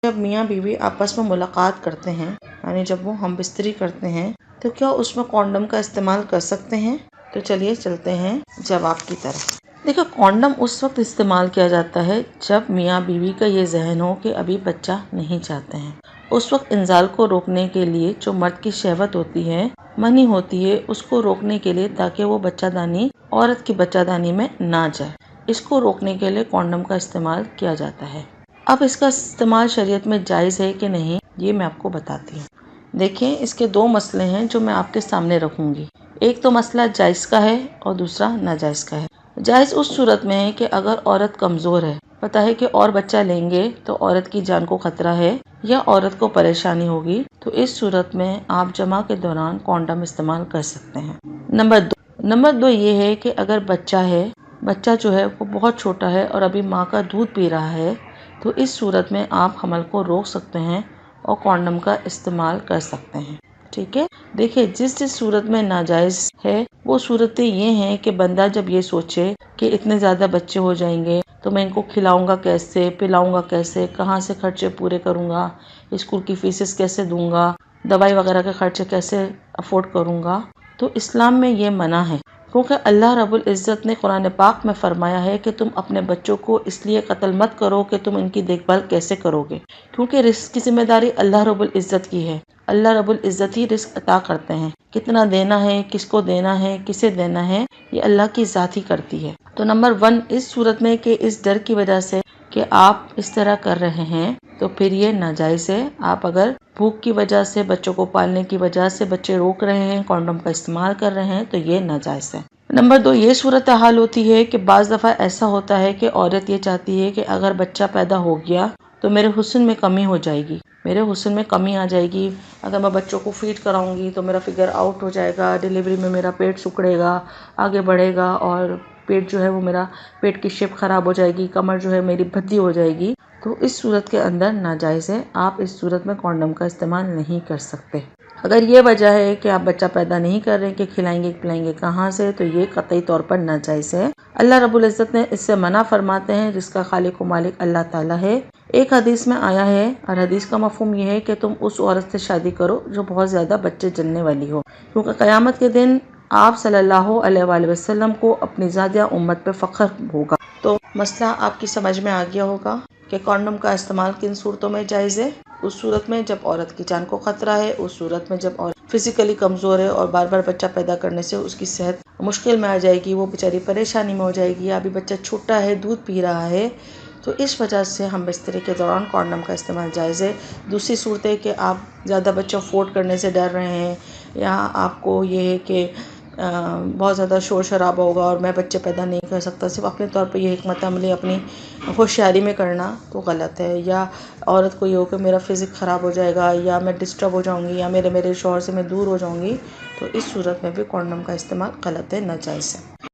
جب میاں بیوی آپس میں ملاقات کرتے ہیں یعنی جب وہ ہم بستری کرتے ہیں تو کیا اس میں کونڈم کا استعمال کر سکتے ہیں؟ تو چلیے چلتے ہیں جواب کی طرف۔ دیکھو، کونڈم اس وقت استعمال کیا جاتا ہے جب میاں بیوی کا یہ ذہن ہو کہ ابھی بچہ نہیں چاہتے ہیں۔ اس وقت انزال کو روکنے کے لیے جو مرد کی شہوت ہوتی ہے، منی ہوتی ہے، اس کو روکنے کے لیے تاکہ وہ بچہ دانی عورت کی بچہ دانی میں نہ جائے، اس کو روکنے کے لیے کونڈم کا استعمال کیا جاتا ہے۔ اب اس کا استعمال شریعت میں جائز ہے کہ نہیں، یہ میں آپ کو بتاتی ہوں۔ دیکھیں، اس کے دو مسئلے ہیں جو میں آپ کے سامنے رکھوں گی۔ ایک تو مسئلہ جائز کا ہے اور دوسرا ناجائز کا ہے۔ جائز اس صورت میں ہے کہ اگر عورت کمزور ہے، پتہ ہے کہ اور بچہ لیں گے تو عورت کی جان کو خطرہ ہے یا عورت کو پریشانی ہوگی، تو اس صورت میں آپ جماع کے دوران کونڈم استعمال کر سکتے ہیں۔ نمبر دو یہ ہے کہ اگر بچہ جو ہے وہ بہت چھوٹا ہے اور ابھی ماں کا دودھ پی رہا ہے، تو اس صورت میں آپ حمل کو روک سکتے ہیں اور کونڈم کا استعمال کر سکتے ہیں۔ ٹھیک ہے؟ دیکھیں، جس صورت میں ناجائز ہے وہ صورتیں یہ ہیں کہ بندہ جب یہ سوچے کہ اتنے زیادہ بچے ہو جائیں گے تو میں ان کو کھلاؤں گا کیسے، پلاؤں گا کیسے، کہاں سے خرچے پورے کروں گا، اسکول کی فیسز کیسے دوں گا، دوائی وغیرہ کے خرچے کیسے افورڈ کروں گا، تو اسلام میں یہ منع ہے، کیونکہ اللہ رب العزت نے قرآن پاک میں فرمایا ہے کہ تم اپنے بچوں کو اس لیے قتل مت کرو کہ تم ان کی دیکھ بھال کیسے کرو گے، کیونکہ رزق کی ذمہ داری اللہ رب العزت کی ہے۔ اللہ رب العزت ہی رزق عطا کرتے ہیں، کتنا دینا ہے، کس کو دینا ہے، کسے دینا ہے، یہ اللہ کی ذات ہی کرتی ہے۔ تو نمبر 1 اس صورت میں کہ اس ڈر کی وجہ سے کہ آپ اس طرح کر رہے ہیں تو پھر یہ ناجائز ہے۔ آپ اگر بھوک کی وجہ سے، بچوں کو پالنے کی وجہ سے بچے روک رہے ہیں، کونڈم کا استعمال کر رہے ہیں، تو یہ ناجائز ہے۔ نمبر 2 یہ صورتحال ہوتی ہے کہ بعض دفعہ ایسا ہوتا ہے کہ عورت یہ چاہتی ہے کہ اگر بچہ پیدا ہو گیا تو میرے حسن میں کمی ہو جائے گی، میرے حسن میں کمی آ جائے گی، اگر میں بچوں کو فیڈ کراؤں گی تو میرا فگر آؤٹ ہو جائے گا، ڈیلیوری میں میرا پیٹ سکڑے گا، آگے بڑھے گا، اور پیٹ جو ہے وہ میرا پیٹ کی شیپ خراب ہو جائے گی، کمر جو ہے میری بھدی ہو جائے گی، تو اس صورت کے اندر ناجائز ہے۔ آپ اس صورت میں کونڈم کا استعمال نہیں کر سکتے۔ اگر یہ وجہ ہے کہ آپ بچہ پیدا نہیں کر رہے کہ کھلائیں گے پلائیں گے کہاں سے، تو یہ قطعی طور پر ناجائز ہے۔ اللہ رب العزت نے اس سے منع فرماتے ہیں، جس کا خالق و مالک اللہ تعالیٰ ہے۔ ایک حدیث میں آیا ہے، اور حدیث کا مفہوم یہ ہے کہ تم اس عورت سے شادی کرو جو بہت زیادہ بچے جننے والی ہو، کیونکہ قیامت کے دن آپ صلی اللہ علیہ وآلہ وسلم کو اپنی زادیہ امت پہ فخر ہوگا۔ تو مسئلہ آپ کی سمجھ میں آ گیا ہوگا کہ کونڈم کا استعمال کن صورتوں میں جائز ہے۔ اس صورت میں جب عورت کی جان کو خطرہ ہے، اس صورت میں جب عورت فزیکلی کمزور ہے اور بار بار بچہ پیدا کرنے سے اس کی صحت مشکل میں آ جائے گی، وہ بیچاری پریشانی میں ہو جائے گی، یا ابھی بچہ چھوٹا ہے، دودھ پی رہا ہے، تو اس وجہ سے ہم بستری کے دوران کونڈم کا استعمال جائز ہے۔ دوسری صورت ہے کہ آپ زیادہ بچہ افورڈ کرنے سے ڈر رہے ہیں، یا آپ کو یہ ہے کہ بہت زیادہ شور شرابہ ہوگا اور میں بچے پیدا نہیں کر سکتا، صرف اپنے طور پہ یہ حکمت عملی اپنی ہوشیاری میں کرنا تو غلط ہے۔ یا عورت کو یہ ہو کہ میرا فزک خراب ہو جائے گا، یا میں ڈسٹرب ہو جاؤں گی، یا میرے شوہر سے میں دور ہو جاؤں گی، تو اس صورت میں بھی کونڈم کا استعمال غلط ہے، ناجائز ہے۔